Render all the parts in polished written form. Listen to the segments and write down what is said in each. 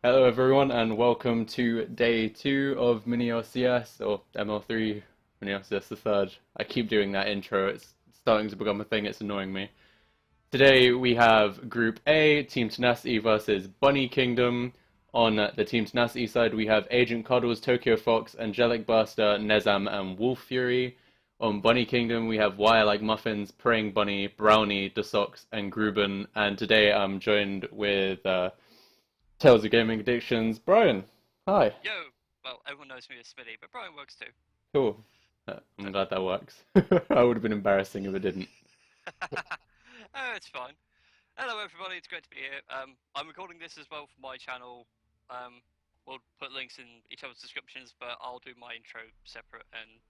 Hello everyone and welcome to day 2 of Mini LCS or ML3 Mini LCS the third. I keep doing that intro, it's starting to become a thing, it's annoying me. Today we have Group A, Team Tenacity versus Bunny Kingdom. On the Team Tenacity side we have Agent Cuddles, Tokyo Fox, Angelic Buster, Nezam and Wolf Fury. On Bunny Kingdom we have Wire Like Muffins, Praying Bunny, Brownie, The Socks and Gruben. And today I'm joined with Tales of Gaming Addictions, Bryan. Hi. Yo! Well, everyone knows me as Smitty, but Brian works too. Cool. I'm glad that works. I would have been embarrassing if it didn't. Oh, it's fine. Hello, everybody. It's great to be here. I'm recording this as well for my channel. We'll put links in each other's descriptions, but I'll do my intro separate and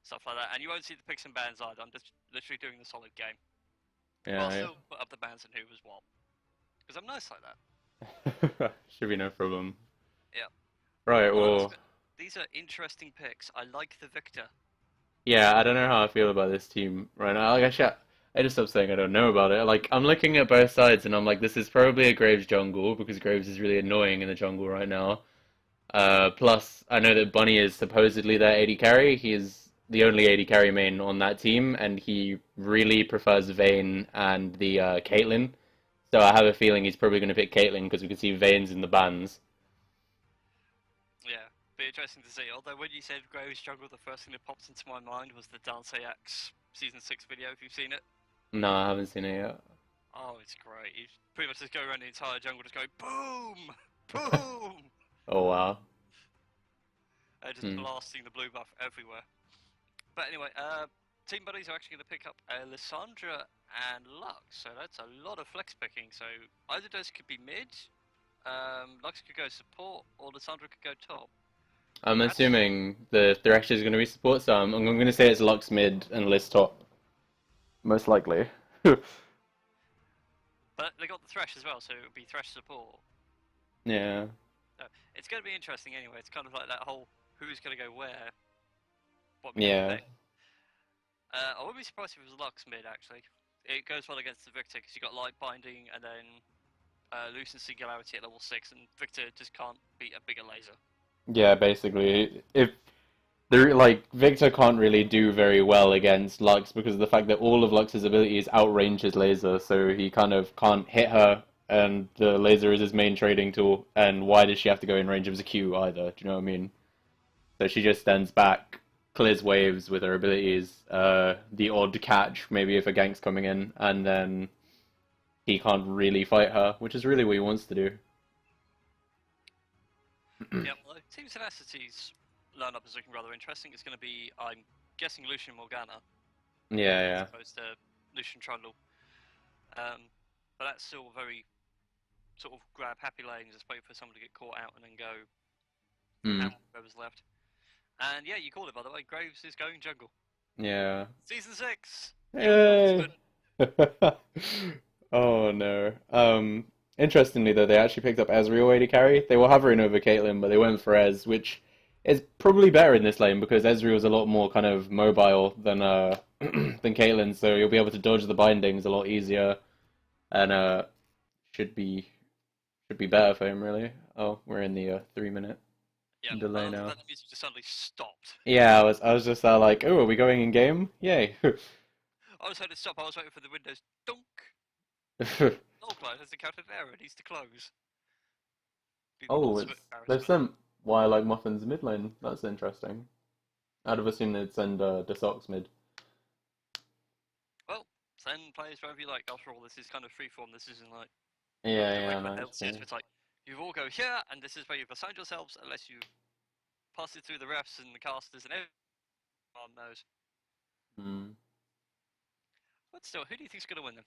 stuff like that. And you won't see the picks and bans either. I'm just literally doing the solid game. But I'll Yeah, still put up the bans and who was what. Because I'm nice like that. yeah. Should be no problem. Yeah. Right, Although well, these are interesting picks. I like the Victor. yeah, I don't know how I feel about this team right now. Like, I just stopped saying I don't know about it. Like, I'm looking at both sides and I'm like, this is probably a Graves jungle because Graves is really annoying in the jungle right now. Plus, I know that Bunny is supposedly their AD carry. He is the only AD carry main on that team, and he really prefers Vayne and the Caitlyn. So I have a feeling he's probably going to pick Caitlyn because we can see Vayne's in the bans. Yeah, be interesting to see. Although when you said Graves struggle, the first thing that popped into my mind was the Dance X season 6 video. If you've seen it, No, I haven't seen it yet. oh, it's great. You pretty much just go around the entire jungle, just going boom, boom, Oh wow. just Hmm. blasting the blue buff everywhere. But anyway, Team Buddies are actually going to pick up Lissandra and Lux, so that's a lot of flex picking. So either those could be mid, Lux could go support, or Lissandra could go top. I'm That's assuming the direction is going to be support, so I'm going to say it's Lux mid and List top, most likely. but they got the Thresh as well, so it would be Thresh support. Yeah. So it's going to be interesting anyway. It's kind of like that whole who's going to go where, what mid Yeah. pick. I wouldn't be surprised if it was Lux mid actually. It goes well against the Victor because you got Light Binding and then Loose and Singularity at level 6, and Victor just can't beat a bigger laser. Yeah, basically. If like Victor can't really do very well against Lux because of the fact that all of Lux's abilities outrange his laser, so he kind of can't hit her, and the laser is his main trading tool. And why does she have to go in range of his Q either? Do you know what I mean? So she just stands back, clears waves with her abilities, the odd catch maybe if a gank's coming in, and then he can't really fight her, which is really what he wants to do. Yeah, well, Team Tenacity's lineup is looking rather interesting. It's going to be, I'm guessing, Lucian Morgana as Yeah, opposed to Lucian Trundle. But that's still very sort of grab happy lanes, just wait for someone to get caught out and then go yeah. ham whoever's left. And yeah, you called it by the way. Graves is going jungle. Yeah. Season 6! You Yay! Norseman! Oh no. Interestingly though, they actually picked up Ezreal AD carry. They were hovering over Caitlyn, but they went for Ez, which is probably better in this lane because Ezreal is a lot more kind of mobile than than Caitlyn, so you'll be able to dodge the bindings a lot easier and should be should be better for him really. Oh, we're in the 3 minute Yeah, I delay love now. that the music just suddenly stopped. Yeah, I was just like, oh, are we going in game? Yay. I was hoping to stop, I was waiting for the windows. Dunk! Null close has encountered an error, it needs to close. Be the Oh, ultimate it's they've embarrassment. sent Why Like Muffins mid lane. That's interesting. I'd have assumed they'd send Desox mid. Well, send players wherever you like. After all, this is kind of freeform. This isn't like Yeah, the yeah, regular no, it's LCS. true. It's like you all go here, and this is where you've assigned yourselves, unless you pass it through the refs and the casters and everyone knows. Hmm. But still, who do you think's going to win them?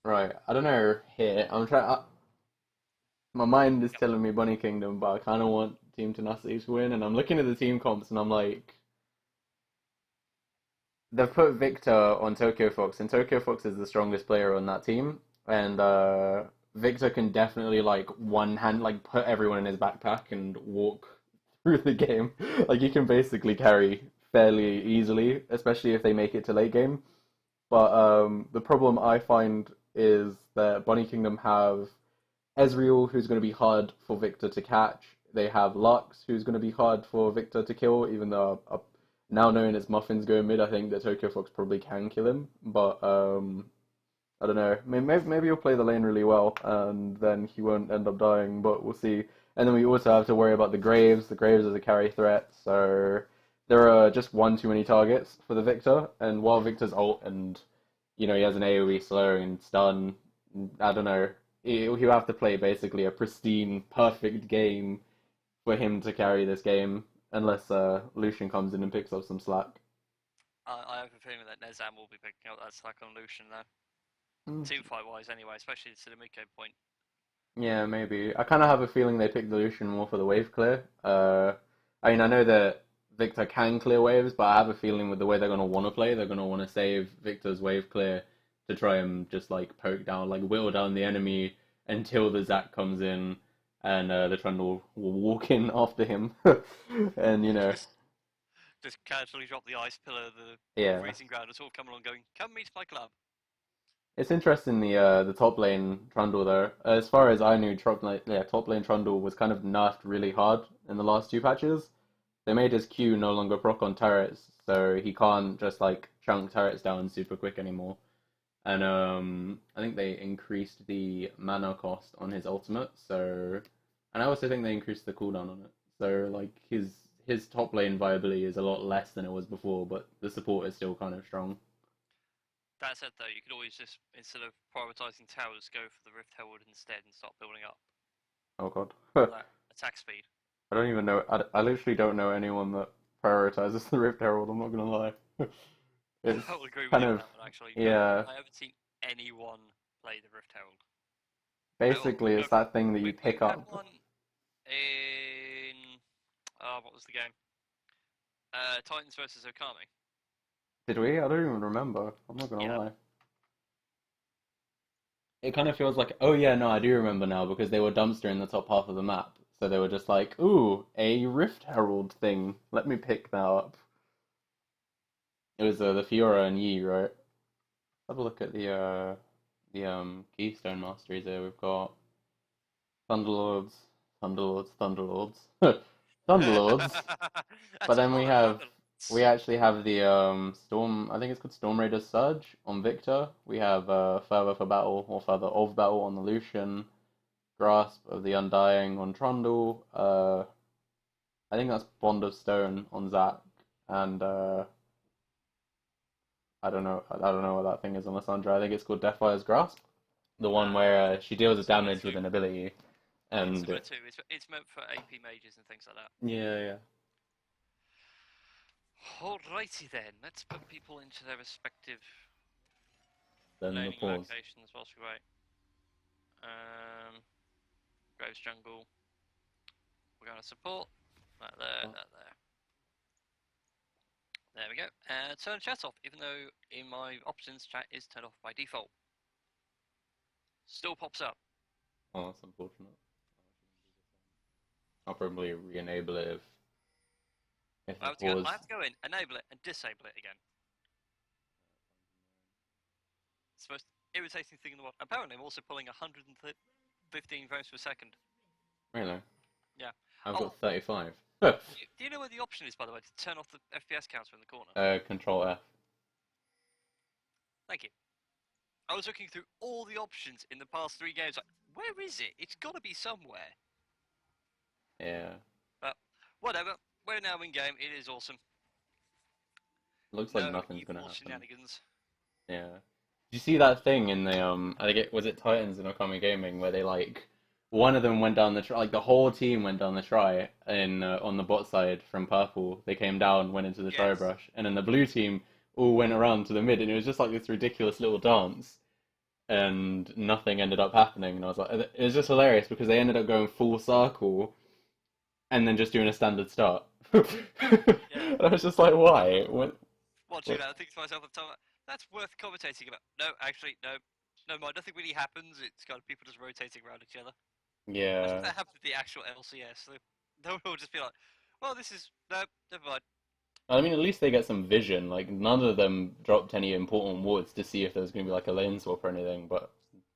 Right, I don't know here. I'm trying. My mind is Yep. telling me Bunny Kingdom, but I kind of want Team Tenacity to win. And I'm looking at the team comps, and I'm like, they've put Victor on Tokyo Fox, and Tokyo Fox is the strongest player on that team. And Victor can definitely like one hand like put everyone in his backpack and walk through the game. Like you can basically carry fairly easily, especially if they make it to late game. But the problem I find is that Bunny Kingdom have Ezreal, who's going to be hard for Victor to catch. They have Lux, who's going to be hard for Victor to kill, even though now knowing it's Muffins going mid, I think that Tokyo Fox probably can kill him. But I don't know. Maybe he'll play the lane really well, and then he won't end up dying, but we'll see. And then we also have to worry about the Graves. The Graves is a carry threat, so there are just one too many targets for the Victor. And while Victor's ult and he has an AoE slow and stun, I don't know. He'll have to play basically a pristine, perfect game for him to carry this game, unless Lucian comes in and picks up some slack. I have a feeling that Nezam will be picking up that slack on Lucian though. Mm. Team fight wise, anyway, especially to the Miko point. Yeah, maybe. I kind of have a feeling they picked the Lucian more for the wave clear. I mean, I know that Victor can clear waves, but I have a feeling with the way they're going to want to play, they're going to want to save Victor's wave clear to try and just like poke down, like whittle down the enemy until the Zac comes in and the Trundle will walk in after him. And just casually drop the ice pillar, the yeah. freezing ground, it's all come along going, come meet my club. It's interesting the top lane Trundle though. As far as I knew, top lane Trundle was kind of nerfed really hard in the last two patches. They made his Q no longer proc on turrets, so he can't just like chunk turrets down super quick anymore. And I think they increased the mana cost on his ultimate, and I also think they increased the cooldown on it. So like his top lane viability is a lot less than it was before, but the support is still kind of strong. That said, though, you could always just, instead of prioritising towers, go for the Rift Herald instead and start building up Oh god. that attack speed. I don't even know. I literally don't know anyone that prioritizes the Rift Herald. I'm not gonna lie. It's I would agree with kind you on of that one, actually. yeah. I haven't seen anyone play the Rift Herald. Basically, it's that thing that you We pick had up. one in. What was the game? Titans versus Okami. Did we? I don't even remember. I'm not gonna Yeah. lie. It kind of feels like, oh yeah, no, I do remember now because they were dumpster in the top half of the map. So they were just like, ooh, a Rift Herald thing. Let me pick that up. It was the Fiora and Yi, right? Have a look at the Keystone Masteries here. We've got Thunderlords, Thunderlords, Thunderlords, Thunderlords. But That's a then lot of Thunderlords. we actually have the Storm. I think it's called Storm Raider Surge on Victor. We have Further for Battle or Further of Battle on the Lucian. Grasp of the Undying on Trundle. I think that's Bond of Stone on Zac, and I don't know what that thing is on Lissandra. I think it's called Deathfire's Grasp, the one where she deals damage with an ability, It's and one two. It's meant for AP mages and things like that. yeah. Alrighty then, let's put people into their respective Then the laning pause. locations whilst we wait. Graves Jungle. We're going to support. That there, that there. There we go. Turn chat off, even though in my options chat is turned off by default. Still pops up. Oh, that's unfortunate. I'll probably re-enable it if I the have to go. pause. I have to go in, enable it, and disable it again. It's the most irritating thing in the world. Apparently, I'm also pulling 115 frames per second. Really? Yeah. I've got 35. Do you know where the option is, by the way, to turn off the FPS counter in the corner? Control F. Thank you. I was looking through all the options in the past 3 games. Like, where is it? It's got to be somewhere. Yeah. But whatever. We're now in game. It is awesome. Looks like nothing's gonna happen. Shenanigans. Yeah. Did you see that thing in the I think was it Titans and Okami Gaming where they like one of them went down the like the whole team went down the try in on the bot side from purple. They came down, went into the try brush, and then the blue team all went around to the mid, and it was just like this ridiculous little dance, and nothing ended up happening. And I was like, it was just hilarious because they ended up going full circle, and then just doing a standard start. And I was just like, why? Watching that, I think to myself at the time, that's worth commentating about. No, actually, no. No mind, nothing really happens. It's kind of people just rotating around each other. Yeah. I think that happened to the actual LCS. They'll all just be like, well, this is. No, never mind. I mean, at least they get some vision. Like, none of them dropped any important wards to see if there was going to be like a lane swap or anything, but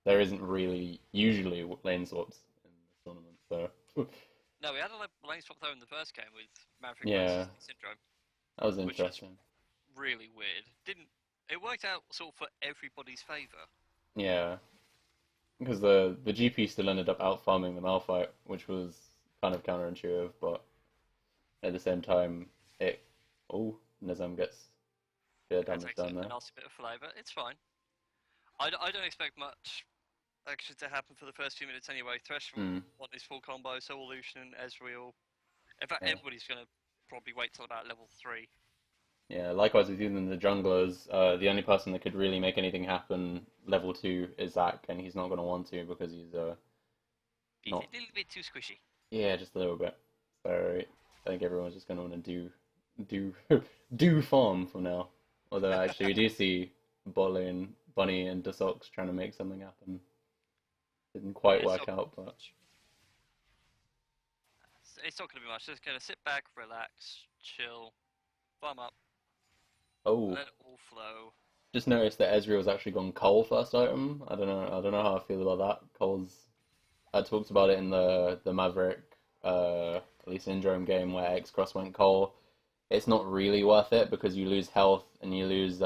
there isn't really usually lane swaps in this tournament. So No, we had a lane swap though in the first game with Maverick yeah, versus Syndrome, that was which is interesting. really weird. Didn't it worked out sort of for everybody's favour? Yeah, because the GP still ended up out farming the Malphite, which was kind of counterintuitive, but at the same time, it oh Nizam gets a bit of That damage takes down a there. nasty bit of flavour. It's fine. I don't expect much actually to happen for the first few minutes anyway. Thresh will Hmm. want his full combo, so will Lucian, Ezreal. In fact, Yeah. everybody's going to probably wait till about level 3. Yeah, likewise with even the junglers, the only person that could really make anything happen level 2 is Zach, and he's not going to want to because he's He's not. a little bit too squishy. Yeah, just a little bit. So I think everyone's just going to want to do farm for now. Although actually, we do see bot lane Bunny and Desox trying to make something happen. Didn't quite Yeah, it's not work going to out, be but much. It's not going to be much. Just going to sit back, relax, chill, farm up, oh, let it all flow. just noticed that Ezreal's actually gone Cole first item. I don't know. I don't know how I feel about that. Cole's. I talked about it in the Maverick Elite Syndrome game where X Cross went Cole. It's not really worth it because you lose health and you lose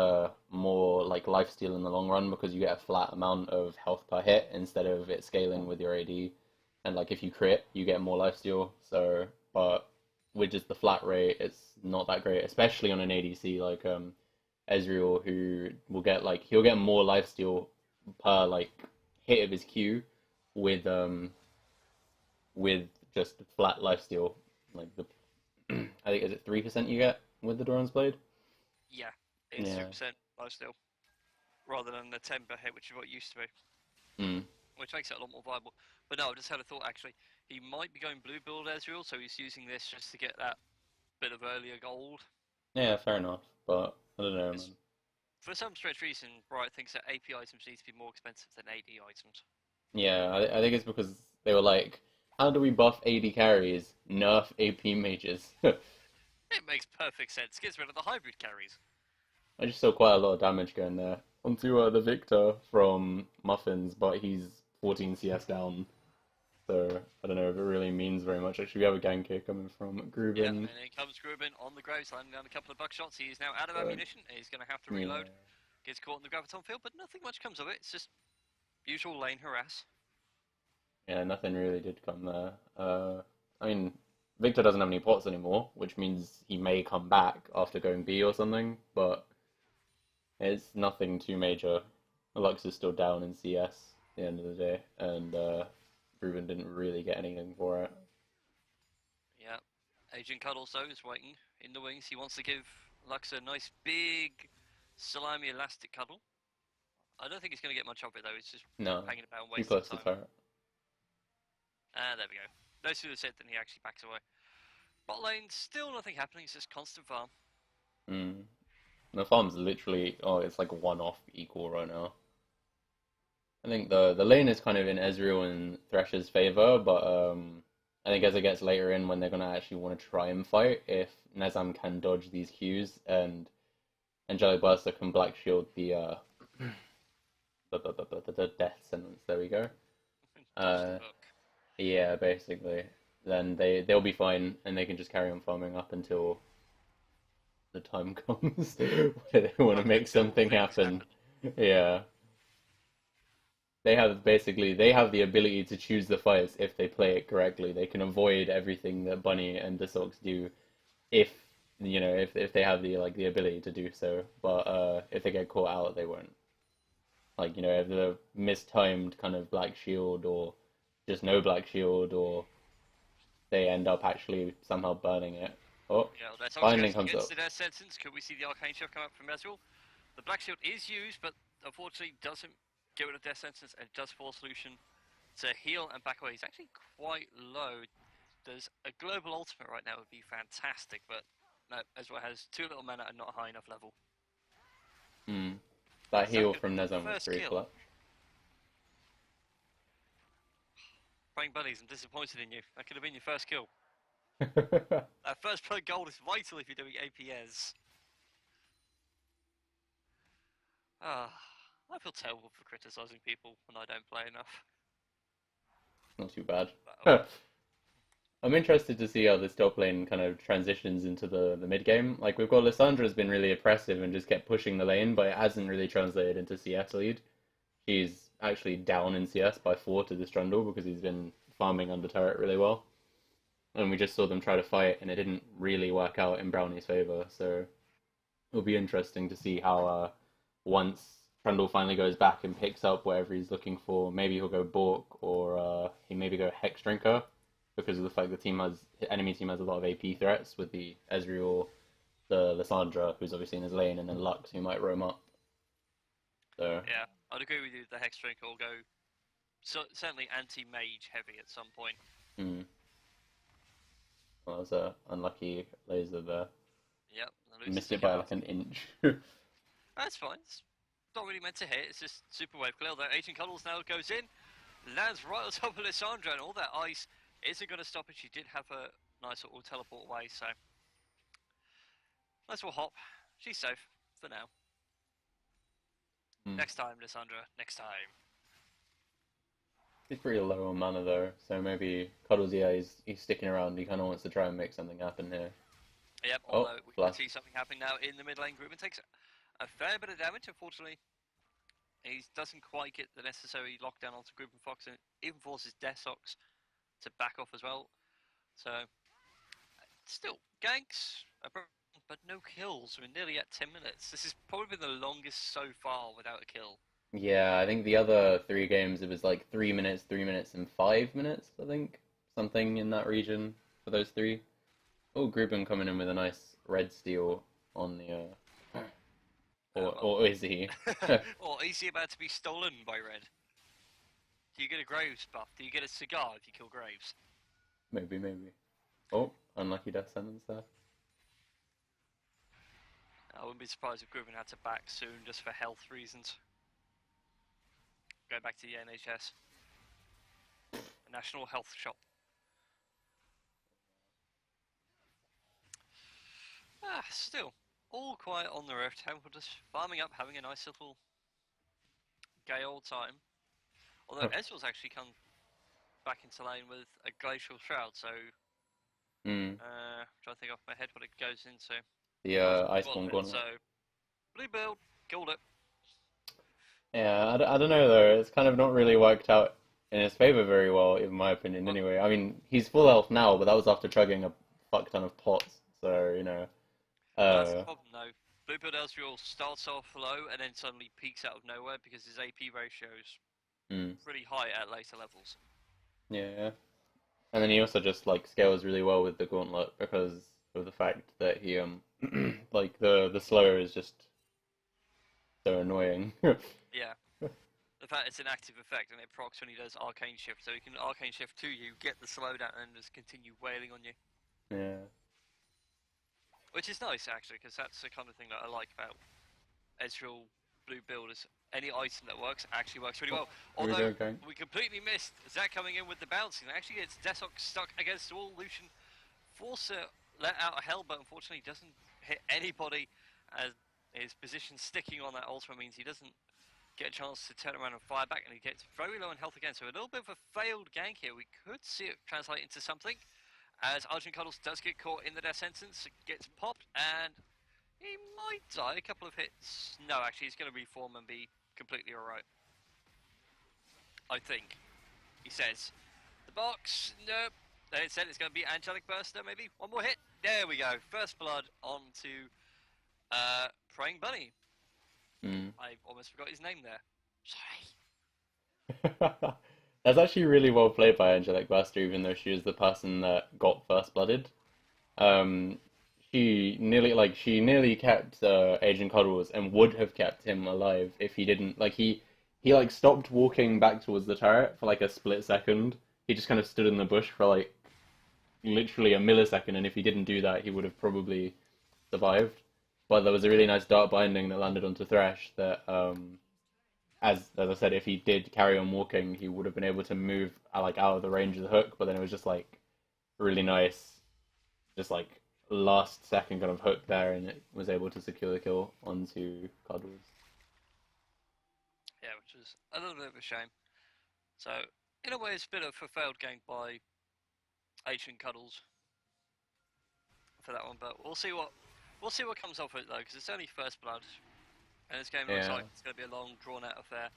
more like lifesteal in the long run because you get a flat amount of health per hit instead of it scaling with your AD. And like if you crit, you get more lifesteal. So, but with just the flat rate, it's not that great, especially on an ADC like Ezreal, who will get like he'll get more lifesteal per like hit of his Q with with just flat lifesteal. Like the I think is it 3% you get with the Doran's Blade? Yeah, it's Yeah. 3% life still, rather than the 10 per hit, which is what it used to be, Mm. which makes it a lot more viable. But no, I just had a thought actually. He might be going blue build Ezreal, so he's using this just to get that bit of earlier gold. Yeah, fair enough. But I don't know, It's, man. for some strange reason, Bright thinks that AP items need to be more expensive than AD items. Yeah, I think it's because they were like, how do we buff AD carries? Nerf AP mages. It makes perfect sense. Gets rid of the hybrid carries. I just saw quite a lot of damage going there. Onto the Victor from Muffins, but he's 14 CS down. So I don't know if it really means very much. Actually, we have a gank here coming from Yeah, Gruben. and in comes Grubin on the Graves, landing down a couple of buckshots. He is now out of But ammunition. He's going to have to yeah, reload. Gets caught in the graviton field, but nothing much comes of it. It's just usual lane harass. yeah, nothing really did come there. I mean, Victor doesn't have any pots anymore, which means he may come back after going B or something, but it's nothing too major. Lux is still down in CS at the end of the day, and Ruben didn't really get anything for it. Yeah. Agent Cuddles, though, is waiting in the wings. He wants to give Lux a nice big salami elastic cuddle. I don't think he's going to get much of it, though. He's just No, hanging about and too wasting close to time. turret. Ah, there we go. No sooner said than he actually backs away. Bot lane, still nothing happening. It's just constant farm. Mm. The farm's literally, oh, it's like one off equal right now. I think the lane is kind of in Ezreal and Thresh's favor, but I think as it gets later in when they're gonna actually want to try and fight, if Nezam can dodge these Qs and Angelic Blaster can Black Shield the death sentence. There we go. Dodge the Uh, hook. yeah, basically. Then they'll be fine and they can just carry on farming up until the time comes where they want to Up make until something things happen. happen. Yeah. They have the ability to choose the fights if they play it correctly. They can avoid everything that Bunny and the Sox do if if they have the ability to do so. But if they get caught out, they won't. Like if the mistimed kind of black shield or just no black shield or they end up actually somehow burning it. Oh, Yeah, well, that's binding actually comes against up. the death sentence. Could we see the Arcane Chef come up from Ezreal? The Black Shield is used, but unfortunately doesn't get rid of death sentence and does force Lucian to heal and back away. He's actually quite low. There's a global ultimate right now would be fantastic, but no, Ezreal has too little mana and not a high enough level. Hmm. That Is that heal going to from be Nezam your was first pretty kill? clutch. Praying Buddies, I'm disappointed in you. That could have been your first kill. That first play gold is vital if you're doing APS. Ah. I feel terrible for criticizing people when I don't play enough. Not too bad. But, oh well. I'm interested to see how this top lane kind of transitions into the mid game. Like we've got Lyssandra's been really oppressive and just kept pushing the lane, but it hasn't really translated into CS lead. He's actually down in CS by 4 to this Trundle because he's been farming under turret really well. And we just saw them try to fight, and it didn't really work out in Brownie's favor. So it'll be interesting to see how once Trundle finally goes back and picks up whatever he's looking for, maybe he'll go Bork or he maybe go Hex Drinker because of the fact the enemy team has a lot of AP threats with the Ezreal, the Lysandra, who's obviously in his lane, and then Lux, who might roam up. So Yeah, I'd agree with you. The Hex Drink will go certainly anti-mage heavy at some point. well, that was a unlucky laser there. Yep, Missed it by like an inch. That's fine. It's not really meant to hit. It's just super wave clear. Though Agent Cuddles now goes in, lands right on top of Lysandra, and all that ice isn't going to stop it. She did have a nice little teleport away, so nice little hop. She's safe for now. Next time, Lysandra. Next time. He's pretty low on mana though, so maybe Cuddles, yeah, he's sticking around. He kind of wants to try and make something happen here. Yep, although we can see something happening now in the mid lane group. It takes a fair bit of damage, unfortunately. He doesn't quite get the necessary lockdown onto Group and Fox, and even forces Desox to back off as well. So, still, ganks, but no kills. We're nearly at 10 minutes. This has probably been the longest so far without a kill. Yeah, I think the other 3 games it was like 3 minutes, 3 minutes, and 5 minutes. I think something in that region for those three. Oh, Gruben coming in with a nice red steal on the. Or is he? Or is he about to be stolen by red? Do you get a Graves buff? Do you get a cigar if you kill Graves? Maybe. Oh, unlucky death sentence there. I wouldn't be surprised if Gruben had to back soon just for health reasons. Go back to the NHS. A National Health Shop. Still, all quiet on the Rift. We're just farming up, having a nice little gay old time. Although Ezreal's actually come back into lane with a Glacial Shroud, so... trying to think off my head what it goes into. The Iceborne Gauntlet. So, blue build, killed it. Yeah, I don't know though. It's kind of not really worked out in his favor very well, in my opinion. Anyway, I mean, he's full health now, but that was after chugging a fuck ton of pots. So you know. That's the problem though. Blue build Ezreal starts off low and then suddenly peaks out of nowhere because his AP ratio's pretty high at later levels. Yeah, and then he also just like scales really well with the Gauntlet because of the fact that he like the slower is just so annoying. Yeah. The fact it's an active effect and it procs when he does Arcane Shift, so he can Arcane Shift to you, get the slowdown, and just continue wailing on you. Yeah. Which is nice, actually, because that's the kind of thing that I like about Ezreal blue build, is any item that works actually works really well. Although, we completely missed Zach coming in with the bouncing. It actually gets Desox stuck against the wall. Lucian Forcer let out a hell, but unfortunately doesn't hit anybody, as his position sticking on that ultimate means he doesn't get a chance to turn around and fire back, and he gets very low in health again. So a little bit of a failed gank here. We could see it translate into something, as Argent Cuddles does get caught in the death sentence, gets popped, and he might die. A couple of hits. No, actually, he's going to reform and be completely alright. I think. He says. The box, nope. They said it's going to be Angelic Burster, maybe. One more hit. There we go. First blood onto Praying Bunny. I almost forgot his name there. Sorry. That's actually really well played by Angelic Buster, even though she was the person that got first blooded. She nearly kept Agent Cuddles and would have kept him alive if he didn't he stopped walking back towards the turret for like a split second. He just kind of stood in the bush for like literally a millisecond, and if he didn't do that, he would have probably survived. But there was a really nice dark binding that landed onto Thresh that, as I said, if he did carry on walking, he would have been able to move out of the range of the hook. But then it was just like really nice, just like last second kind of hook there, and it was able to secure the kill onto Cuddles. Yeah, which is a little bit of a shame. So, in a way, it's a bit of a failed game by Ancient Cuddles for that one, but we'll see what comes off it though, because it's only first blood, and this game looks Yeah. like it's going to be a long, drawn-out affair.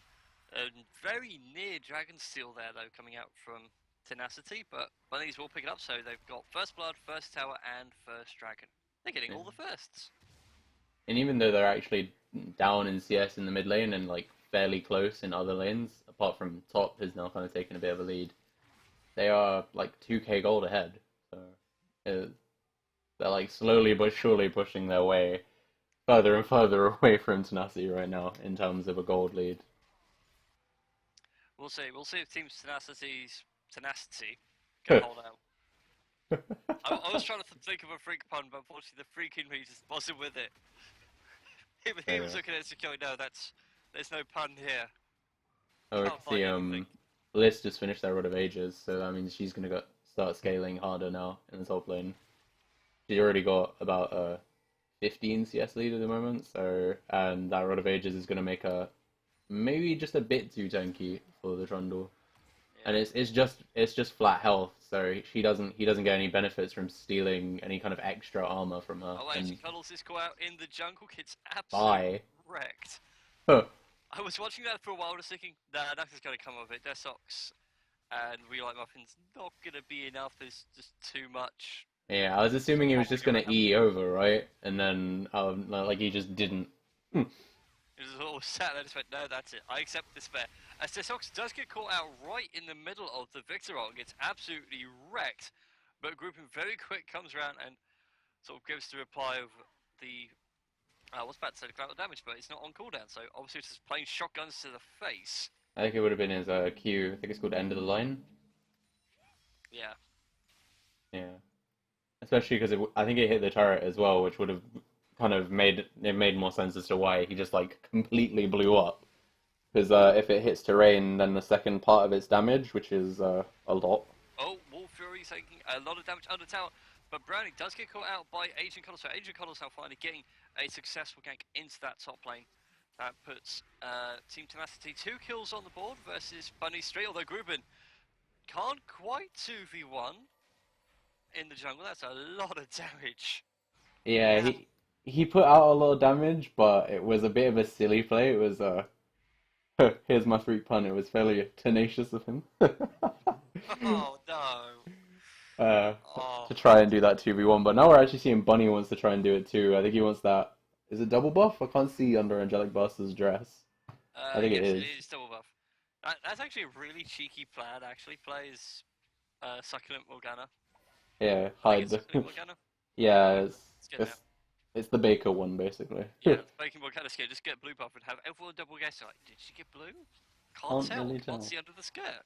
And very near Dragon Steel there though, coming out from Tenacity, but Bunnies will pick it up. So they've got first blood, first tower, and first dragon. They're getting Yeah. all the firsts. And even though they're actually down in CS in the mid lane and like fairly close in other lanes, apart from top has now kind of taken a bit of a lead, they are like 2k gold ahead. So uh, they're like slowly but surely pushing their way further and further away from Tenacity right now in terms of a gold lead. We'll see. We'll see if Team Tenacity can hold out. I was trying to think of a freak pun, but unfortunately the freak in me just wasn't with it. He was looking at it going, no, there's no pun here. Oh, we Can't can see find anything. Liz just finished their Rod of Ages, so that means she's gonna start scaling harder now in the top lane. She's already got about 15 CS lead at the moment, so and that Rod of Ages is gonna make her maybe just a bit too tanky for the Trundle. And Yeah. it's just flat health, so he doesn't get any benefits from stealing any kind of extra armor from her. Oh, And Ancient Cuddles is caught out in the jungle. Gets absolutely bye. wrecked. Huh. I was watching that for a while, just thinking, nah, nothing's going to come of it. Their socks and We Like Muffins not going to be enough. There's just too much. Yeah, I was assuming he was just gonna Around. E over, right? And then like he just didn't. It was all sat there, just went, no, that's it. I accept despair. As Sessox does get caught out right in the middle of the Victor ult, gets absolutely wrecked. But grouping very quick comes around and sort of gives the reply of the I was about to say the collateral damage, but it's not on cooldown, so obviously it's just plain shotguns to the face. I think it would have been his Q. I think it's called End of the Line. Yeah. Yeah, especially because I think it hit the turret as well, which would have kind of made more sense as to why he just like completely blew up. Because if it hits terrain, then the second part of its damage, which is a lot. Oh, Wolf Fury taking a lot of damage under tower, but Brownie does get caught out by Agent Cuddles, so Agent Cuddles now finally getting a successful gank into that top lane. That puts Team Tenacity 2 kills on the board versus Bunny's 3, although Gruben can't quite 2v1 in the jungle. That's a lot of damage. Yeah, he put out a lot of damage, but it was a bit of a silly play. It was here's my freak pun. It was fairly tenacious of him. Oh no. uh, Oh. to try and do that 2v1, but now we're actually seeing Bunny wants to try and do it too. I think he wants that. Is it double buff? I can't see under Angelic Buster's dress. I think it Yes, is. it is double buff. That's actually a really cheeky plan, actually. Plays Succulent Morgana. Yeah, I think hide it's the. Succulent Morgana. Yeah, It's good now. it's the Baker one basically. Yeah, making Morgana skin, just get blue buff and have everyone double guess like, did she get blue? Can't Can't tell. really Can't tell. see under the skirt.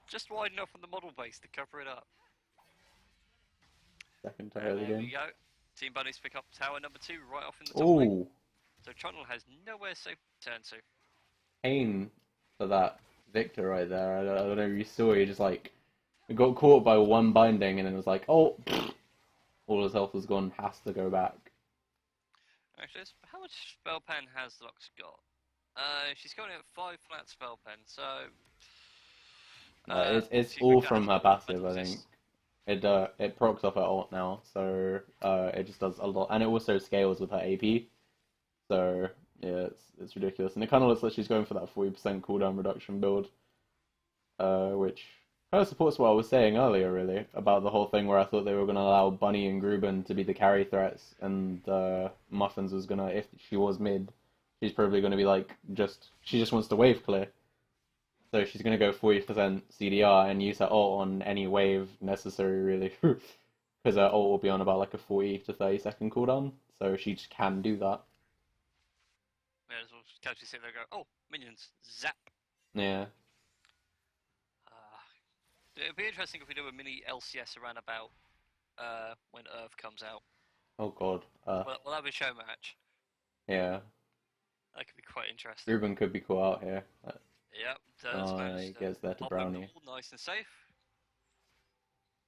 Just wide enough on the model base to cover it up. Second tower And of the there we game. go. Team Bunnies pick up tower number 2 right off in the top lane. Oh, So Trundle has nowhere safe to turn to. pain for that Victor right there. I don't know if you saw. He just like got caught by one binding, and then it was like, oh, all his health was gone. Has to go back. Actually, how much spell pen has Lux got? She's going at 5 flat spell pen, so It's she's all picked out from as her well passive, I think. resist. It procs off her ult now, so it just does a lot, and it also scales with her AP. So yeah, it's ridiculous, and it kind of looks like she's going for that 40% cooldown reduction build, which kind of supports what I was saying earlier, really, about the whole thing where I thought they were going to allow Bunny and Gruben to be the carry threats, and Muffins was gonna, if she was mid, she's probably going to be like she just wants to wave clear. So she's going to go 40% CDR and use her ult on any wave necessary, really. Because her ult will be on about like a 40 to 30-second cooldown. So she just can do that. May as well casually sit there and go, oh, minions, zap. Yeah. It'd be interesting if we do a mini LCS around about when Earth comes out. Oh god. We'll have a show match. Yeah. That could be quite interesting. Ruben could be caught out here. Yep, does manage He to gets there to pop over the Brownie. wall, nice and safe.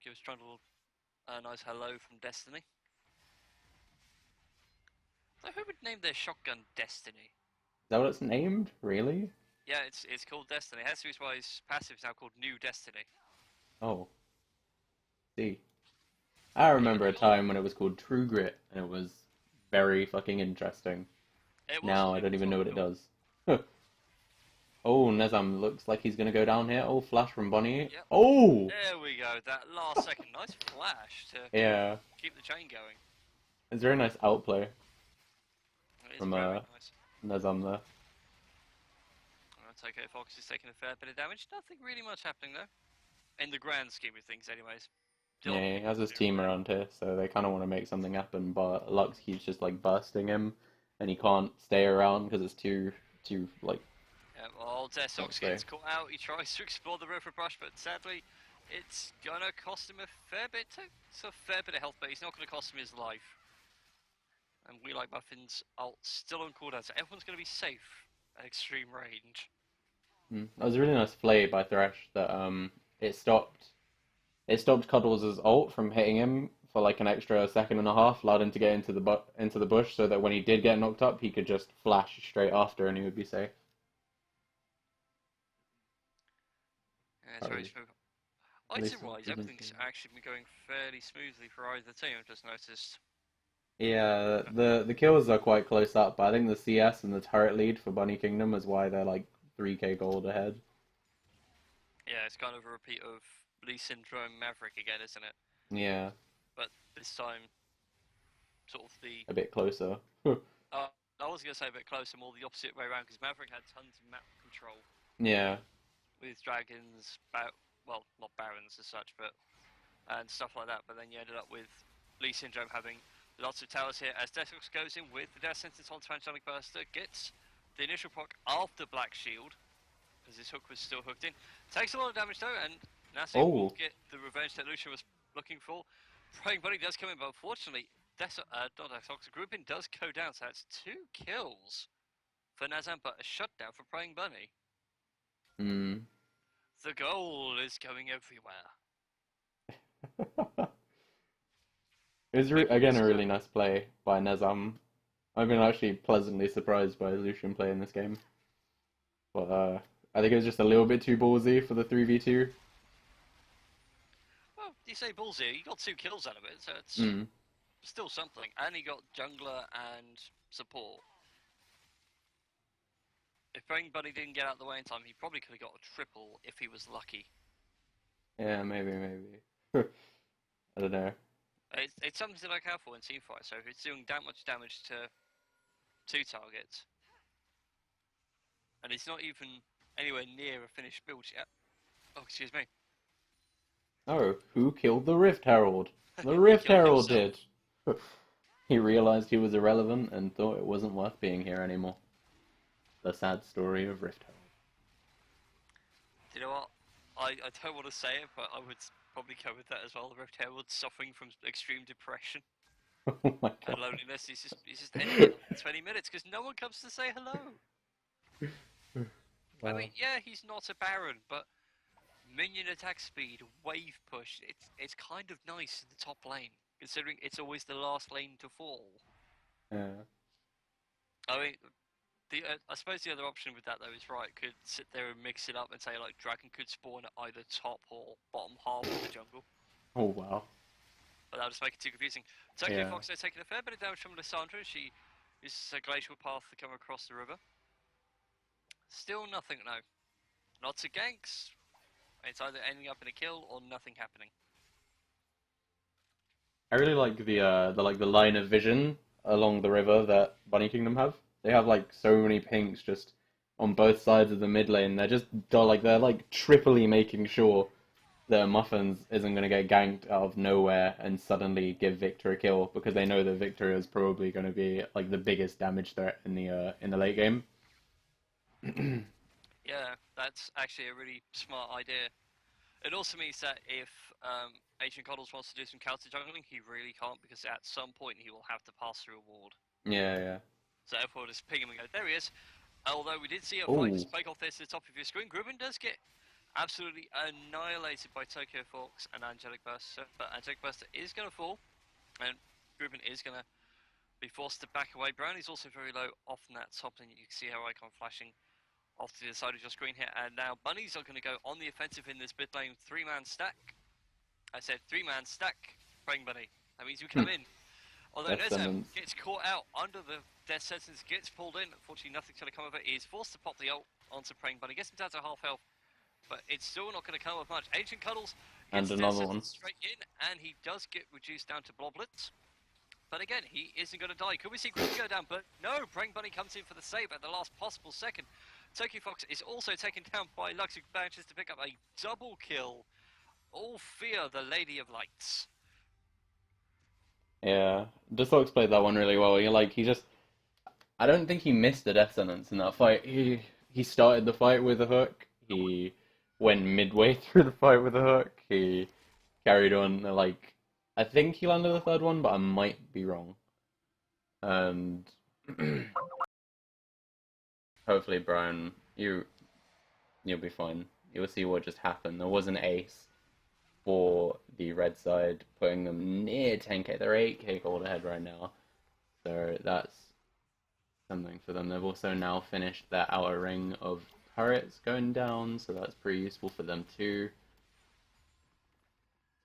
Gives Trundle a nice hello from Destiny. So who would name their shotgun Destiny? that what it's named? Really? Yeah, it's called Destiny. Hence the reason why his passive is now called New Destiny. Oh, see. I But yeah, remember a a lot. time when it was called True Grit, and it was very fucking interesting. It was Now I it don't was a even lot know of what it fun. does. Huh. Oh, Nezam looks like he's gonna go down here. Oh, flash from Bonnie. Yep. Oh! There we go. That last second, nice flash to Yeah. keep the chain going. It's a very nice outplay It is from very nice. Nezam there. Tokyo Fox is taking a fair bit of damage. Nothing really much happening though. In the grand scheme of things, anyways. Still Yeah, he has his do team well. around here, so they kind of want to make something happen, but Lux keeps just like bursting him, and he can't stay around because it's too like, Yeah, well, let's Desox say, gets caught out. He tries to explore the river brush, but sadly, it's gonna cost him a fair bit too. It's a fair bit of health, but he's not gonna cost him his life. And we like Muffins ult still on cooldown, so everyone's gonna be safe at extreme range. That was a really nice play by Thresh that it stopped Cuddles' ult from hitting him for like an extra second and a half, allowed him to get into the bush, so that when he did get knocked up, he could just flash straight after and he would be safe. Yeah, it's very Probably, smooth. at least Item-wise, doesn't everything's seem. actually been going fairly smoothly for either team. I've just noticed. Yeah, the kills are quite close up, but I think the CS and the turret lead for Bunny Kingdom is why they're like 3k gold ahead. Yeah, it's kind of a repeat of Lee Syndrome Maverick again, isn't it? Yeah, But this time, sort of the a bit closer. uh, I was gonna say a bit closer, more the opposite way around, because Maverick had tons of map control Yeah, with dragons, well, not barons as such, but and stuff like that. But then you ended up with Lee Syndrome having lots of towers here as Deathlox goes in with the Death Sentence on Angelic Burster, gets the initial proc after Black Shield, because his hook was still hooked in. Takes a lot of damage though, and Nasi will oh, get the revenge that Lucia was looking for. Praying Bunny does come in, but unfortunately, not Deathlox, Grouping does go down, so that's 2 kills for Nazam, but a shutdown for Praying Bunny. hmm. The goal is going everywhere. It was Maybe again this a is really nice play by Nezam. I've been actually pleasantly surprised by Lucian play in this game. But I think it was just a little bit too ballsy for the 3v2. well, you say ballsy, he got 2 kills out of it, so it's Mm. still something. And he got jungler and support. If Praying Bunny didn't get out of the way in time, he probably could have got a triple if he was lucky. Yeah, maybe. I don't know. It's something to look out for in teamfight. So if it's doing that much damage to 2 targets, and it's not even anywhere near a finished build yet. Oh, excuse me. Oh, who killed the Rift Herald? The He Rift killed Herald himself. did. He realized he was irrelevant and thought it wasn't worth being here anymore. The sad story of Rift Do you know what? I don't want to say it, but I would probably go with that as well. The Rift Herald suffering from extreme depression Herald. Oh my and god. loneliness. He's just ending it after 20 minutes because no one comes to say hello. I Wow. mean, yeah, he's not a Baron, but minion attack speed, wave push, it's kind of nice in the top lane, considering it's always the last lane to fall. Yeah. I mean, I suppose the other option with that though is right, could sit there and mix it up and say like Dragon could spawn at either top or bottom half of the jungle, Oh wow. but that'll just make it too confusing. Tokyo Yeah. Fox now taking a fair bit of damage from Lissandra. She uses a glacial path to come across the river. Still nothing, no. Lots of ganks. It's either ending up in a kill or nothing happening. I really like the line of vision along the river that Bunny Kingdom have. They have like so many pinks just on both sides of the mid lane. They're like triply making sure that Muffins isn't going to get ganked out of nowhere and suddenly give Victor a kill because they know that Victor is probably going to be like the biggest damage threat in the late game. Yeah, that's actually a really smart idea. It also means that if Agent Coddles wants to do some counter jungling, he really can't because at some point he will have to pass through a ward. Yeah, yeah. So therefore, just ping him and go, there he is. Although we did see a fight Oh, just break off there to the top of your screen, Grubin does get absolutely annihilated by Tokyo Fox and Angelic Burst. But Angelic Burst is going to fall, and Grubin is going to be forced to back away. Brownie's also very low off in that top lane. You can see her icon flashing off to the side of your screen here. And now Bunnies are going to go on the offensive in this mid lane. 3-man stack. I said 3-man stack. Praying Bunny. That means you come in. Although Death Nezem sentence. gets caught out under the death sentence, gets pulled in. Unfortunately, nothing's going to come of it. He is forced to pop the ult onto Praying Bunny. Gets him down to half health, but it's still not going to come with much. Ancient Cuddles And gets death another one. sentence straight in, and he does get reduced down to Bloblets. But again, he isn't going to die. Could we see Green go down? But no, Praying Bunny comes in for the save at the last possible second. Tokyo Fox is also taken down by Lux, who manages to pick up a double kill. All fear the Lady of Lights. Yeah, Desox played that one really well. I don't think he missed the death sentence in that fight. He started the fight with a hook. He went midway through the fight with a hook. He carried on. I think he landed the third one, but I might be wrong. And hopefully, Bryan, you'll be fine. You'll see what just happened. There was an ace for the red side, putting them near 10k. They're 8k gold ahead right now, so that's something for them. They've also now finished their outer ring of turrets going down, so that's pretty useful for them too.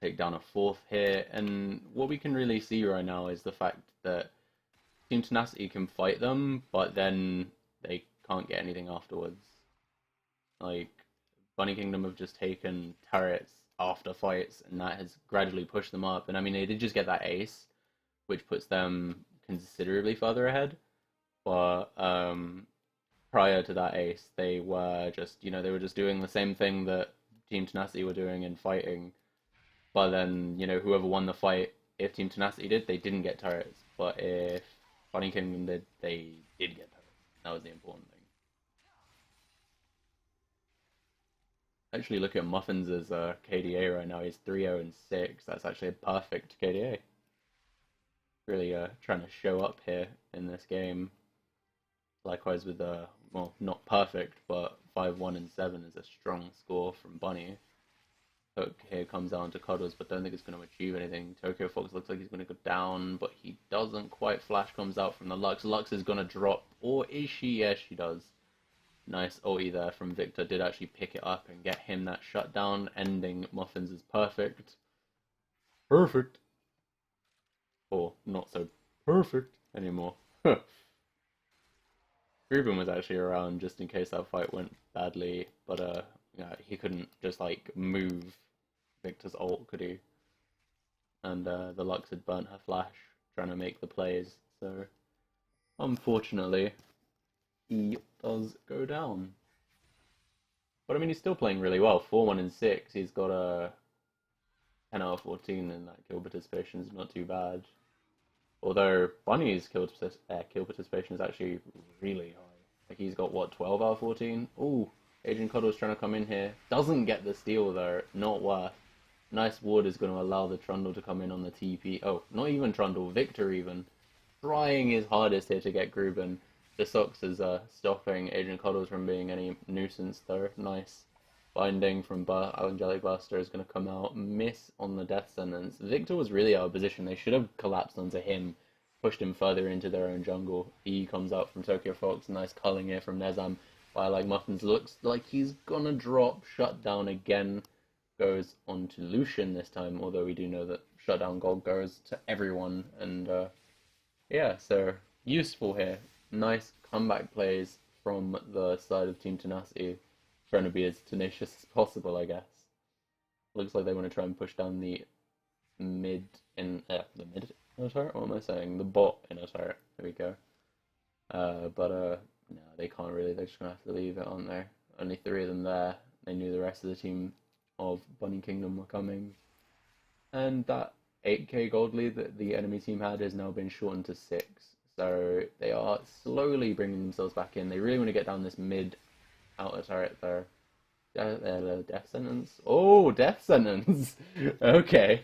Take down a fourth here, and what we can really see right now is the fact that Team Tenacity can fight them, but then they can't get anything afterwards. Like, Bunny Kingdom have just taken turrets after fights, and that has gradually pushed them up. And I mean, they did just get that ace, which puts them considerably further ahead. But prior to that ace, they were just, they were just doing the same thing that Team Tenacity were doing in fighting. But then, whoever won the fight, if Team Tenacity did, they didn't get turrets. But if Bunny Kingdom did, they did get turrets. That was the important thing. Actually, look at Muffins' KDA right now. He's 3-0-6. That's actually a perfect KDA. Really trying to show up here in this game. Likewise with well, not perfect, but 5-1-7 is a strong score from Bunny. Hook here comes down to Cuddles, but don't think it's going to achieve anything. Tokyo Fox looks like he's going to go down, but he doesn't quite. Flash comes out from the Lux. Lux is going to drop, or is she? Yes, she does. Nice ulti there from Victor. Did actually pick it up and get him that shutdown. Ending Muffins is perfect. Perfect. Or not so perfect anymore. Ruben was actually around just in case that fight went badly, but yeah, he couldn't just move Victor's ult, could he? And the Lux had burnt her flash trying to make the plays, so unfortunately he does go down. But I mean, he's still playing really well. 4-1-6. He's got a 10 out of 14 in that kill participation. Is not too bad. Although Bunny's kill participation is actually really high. Like, he's got what, 12 out of 14? Ooh, Agent Cuddle's trying to come in here. Doesn't get the steal though. Not worth. Nice ward is going to allow the Trundle to come in on the TP. Oh, not even Trundle. Victor even. Trying his hardest here to get Gruben. The Sox is stopping Agent Cuddles from being any nuisance though. Nice. Binding from Angelic Buster is going to come out. Miss on the death sentence. Victor was really out of position. They should have collapsed onto him. Pushed him further into their own jungle. He comes out from Tokyo Fox. Nice culling here from Nezam. By Muffins looks like he's going to drop. Shutdown again. Goes on to Lucian this time. Although we do know that Shutdown gold goes to everyone. And yeah, so useful here. Nice comeback plays from the side of Team Tenacity. Trying to be as tenacious as possible, I guess. Looks like they want to try and push down the mid in the mid inner turret. What am I saying? The bot inner turret. There we go. But no, they can't really. They're just gonna have to leave it, aren't they? Only 3 of them there. They knew the rest of the team of Bunny Kingdom were coming, and that 8k gold lead that the enemy team had has now been shortened to 6. So they are slowly bringing themselves back in. They really want to get down this mid outer turret there. Death sentence. Oh, death sentence. Okay.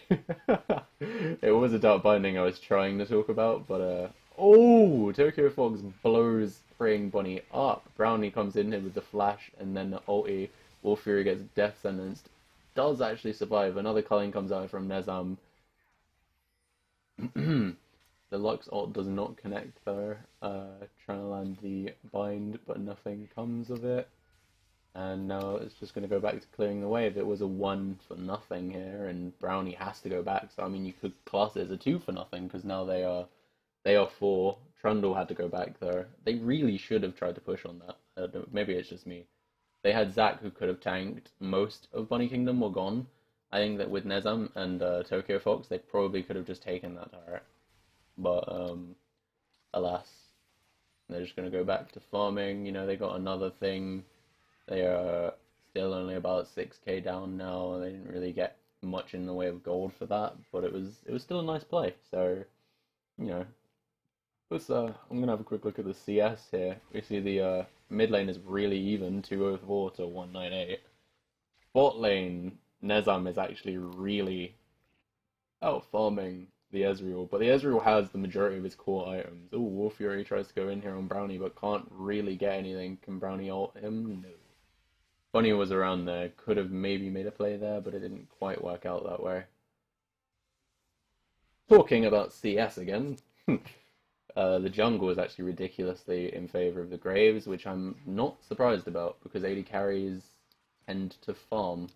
It was a dark binding I was trying to talk about, but oh, Tokyo Fox blows Praying Bunny up. Brownie comes in here with the flash, and then the ulti. Wolf Fury gets death sentenced. Does actually survive. Another culling comes out from Nezam. The Lux ult does not connect though. Trying to land the bind, but nothing comes of it. And now it's just going to go back to clearing the wave. It was a 1 for nothing here, and Brownie has to go back. So I mean, you could class it as a 2 for nothing because now they are 4. Trundle had to go back though. They really should have tried to push on that. I don't know, maybe it's just me. They had Zac who could have tanked most of Bunny Kingdom or gone. I think that with Nezam and Tokyo Fox, they probably could have just taken that turret. But alas, they're just going to go back to farming. You know, they got another thing. They are still only about 6k down now. They didn't really get much in the way of gold for that, but it was still a nice play. So, you know, I'm gonna have a quick look at the CS here. We see the mid lane is really even, 204 to 198. Bot lane, Nezam is actually really out farming the Ezreal, but the Ezreal has the majority of his core items. Oh, War Fury tries to go in here on Brownie, but can't really get anything. Can Brownie ult him? No. Bunny was around there, could have maybe made a play there, but it didn't quite work out that way. Talking about CS again, the jungle is actually ridiculously in favor of the Graves, which I'm not surprised about because AD carries tend to farm,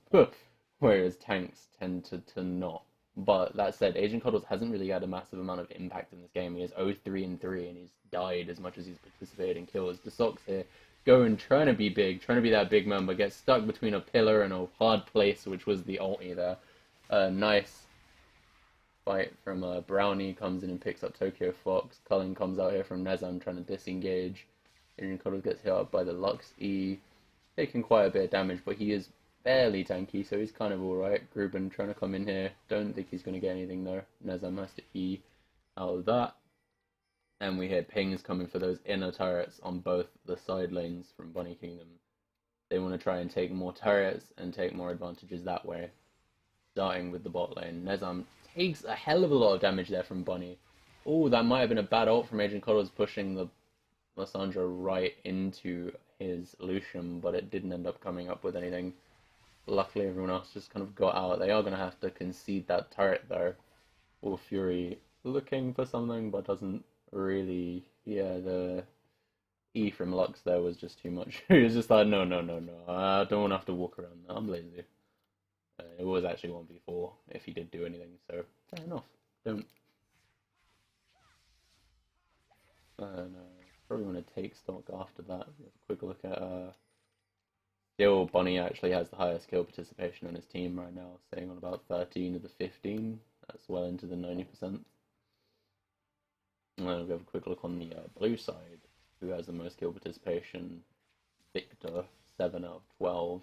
whereas tanks tend to not. But that said, Agent Coddles hasn't really had a massive amount of impact in this game. He has 0-3 and 3, and he's died as much as he's participated in kills. The Sox here going, trying to be big, trying to be that big man, but gets stuck between a pillar and a hard place, which was the ulti there. Nice fight from Brownie, comes in and picks up Tokyo Fox. Cullen comes out here from Nezam trying to disengage. Agent Coddles gets hit up by the Lux E, taking quite a bit of damage, but he is fairly tanky, so he's kind of alright. Gruben trying to come in here. Don't think he's going to get anything though. Nezam has to E out of that. And we hear pings coming for those inner turrets on both the side lanes from Bunny Kingdom. They want to try and take more turrets and take more advantages that way. Starting with the bot lane. Nezam takes a hell of a lot of damage there from Bunny. Oh, that might have been a bad ult from Agent Coddles pushing the Lysandra right into his Lucian, but it didn't end up coming up with anything. Luckily, everyone else just kind of got out. They are going to have to concede that turret, though. Or Fury looking for something, but doesn't really. Yeah, the E from Lux there was just too much. He was just like, no, no, no, no. I don't want to have to walk around that. I'm lazy. It was actually 1v4 if he did do anything, so fair enough. Don't. Probably want to take stock after that. We have a quick look at Still, Bonnie actually has the highest kill participation on his team right now, sitting on about 13 of the 15. That's well into the 90%. And then we have a quick look on the blue side, who has the most kill participation. Victor, 7 out of 12.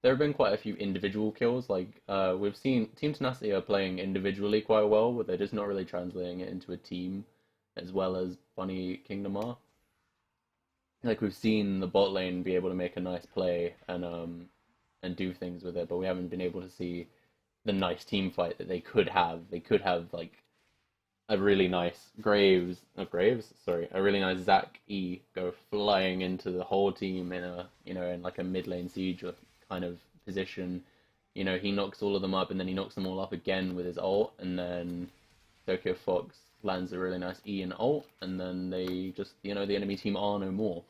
There have been quite a few individual kills. Like we've seen, Team Tenacity are playing individually quite well, but they're just not really translating it into a team as well as Bunny Kingdom are. Like we've seen the bot lane be able to make a nice play and do things with it, but we haven't been able to see the nice team fight that they could have. They could have like a really nice a really nice Zac E go flying into the whole team in a in like a mid lane siege kind of position. You know, he knocks all of them up and then he knocks them all up again with his ult, and then Tokyo Fox lands a really nice E and ult, and then they just the enemy team are no more.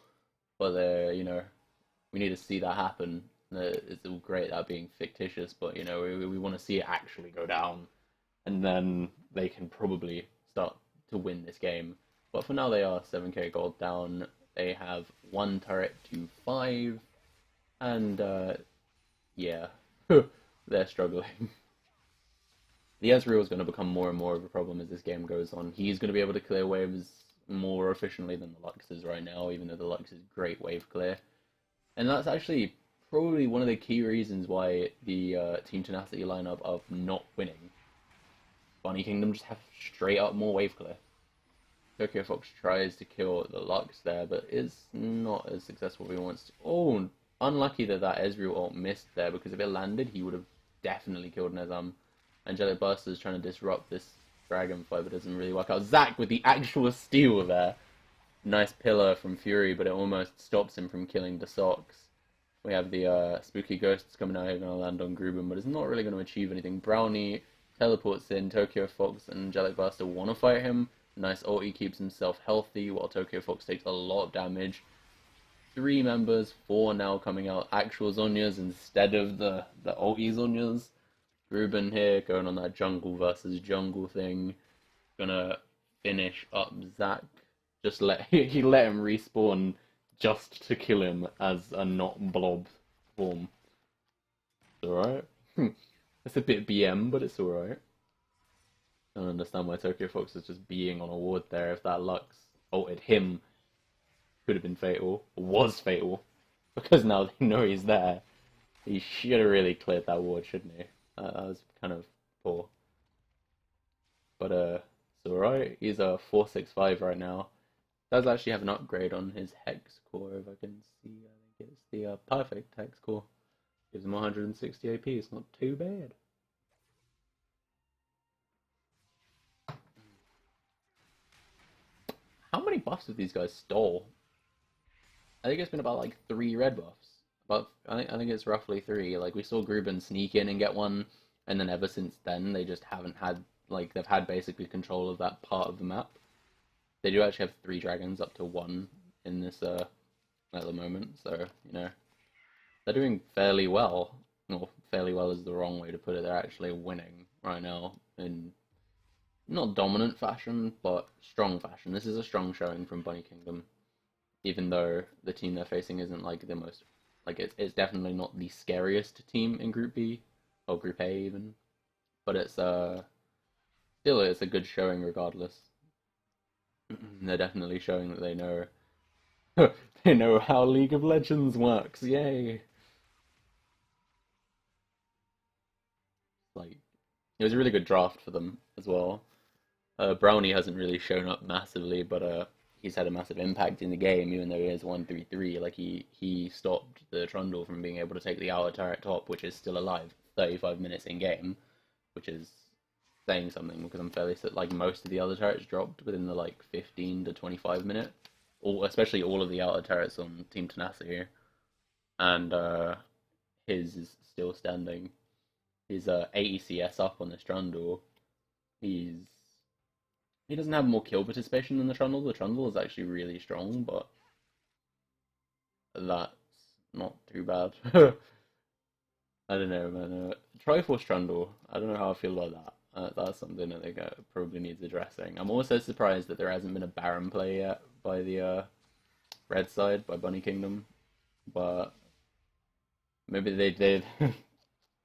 But we need to see that happen. It's all great that being fictitious, but we want to see it actually go down, and then they can probably start to win this game. But for now, they are 7k gold down. They have 1 turret to 5, and yeah, they're struggling. The Ezreal is going to become more and more of a problem as this game goes on. He's going to be able to clear waves more efficiently than the Lux is right now, even though the Lux is great wave clear. And that's actually probably one of the key reasons why the Team Tenacity lineup of not winning. Bunny Kingdom just have straight up more wave clear. Tokyo Fox tries to kill the Lux there, but is not as successful as he wants to. Oh, unlucky that Ezreal ult missed there, because if it landed, he would have definitely killed Nezam. Angelic Buster is trying to disrupt this dragon fight, but doesn't really work out. Zac with the actual steal there. Nice pillar from Fury, but it almost stops him from killing the Sox. We have the spooky ghosts coming out here, going to land on Gruben, but it's not really going to achieve anything. Brownie teleports in. Tokyo Fox and Angelic Buster want to fight him, Nice ulti keeps himself healthy while Tokyo Fox takes a lot of damage. 3 members, 4 now coming out actual Zhonya's instead of the ulti Zhonya's. Ruben here going on that jungle versus jungle thing. Gonna finish up Zac. Just he let him respawn just to kill him as a not blob form. It's alright. It's a bit BM, but it's alright. I don't understand why Tokyo Fox is just being on a ward there. If that Lux ulted him, could have been fatal, was fatal, because now they know he's there. He should have really cleared that ward, shouldn't he? That was kind of poor. But it's alright. He's a 465 right now. Does actually have an upgrade on his hex core, if I can see. I think it's the perfect hex core. Gives him 160 AP. It's not too bad. How many buffs have these guys stole? I think it's been about like 3 red buffs. But I think it's roughly 3. Like we saw Gruben sneak in and get one, and then ever since then they just haven't had, like, they've had basically control of that part of the map. They do actually have 3 dragons up to 1 in this at the moment, so you know they're doing fairly well. Well, fairly well is the wrong way to put it. They're actually winning right now in not dominant fashion, but strong fashion. This is a strong showing from Bunny Kingdom, even though the team they're facing isn't like the most, like it's definitely not the scariest team in Group B or Group A even, but it's still it's a good showing regardless. They're definitely showing that they know they know how League of Legends works. Yay! Like it was a really good draft for them as well. Brownie hasn't really shown up massively, but he's had a massive impact in the game, even though he is 133. Like he stopped the Trundle from being able to take the outer turret top, which is still alive 35 minutes in game, which is saying something because I'm fairly certain like most of the other turrets dropped within the like 15 to 25 minute, especially all of the outer turrets on Team Tenacity, and his is still standing. He's 80 CS up on this Trundle. He doesn't have more kill participation than the Trundle. The Trundle is actually really strong, but that's not too bad. I don't know, man. Triforce Trundle, I don't know how I feel about that. That's something that they probably needs addressing. I'm also surprised that there hasn't been a Baron play yet by the red side, by Bunny Kingdom. But maybe they've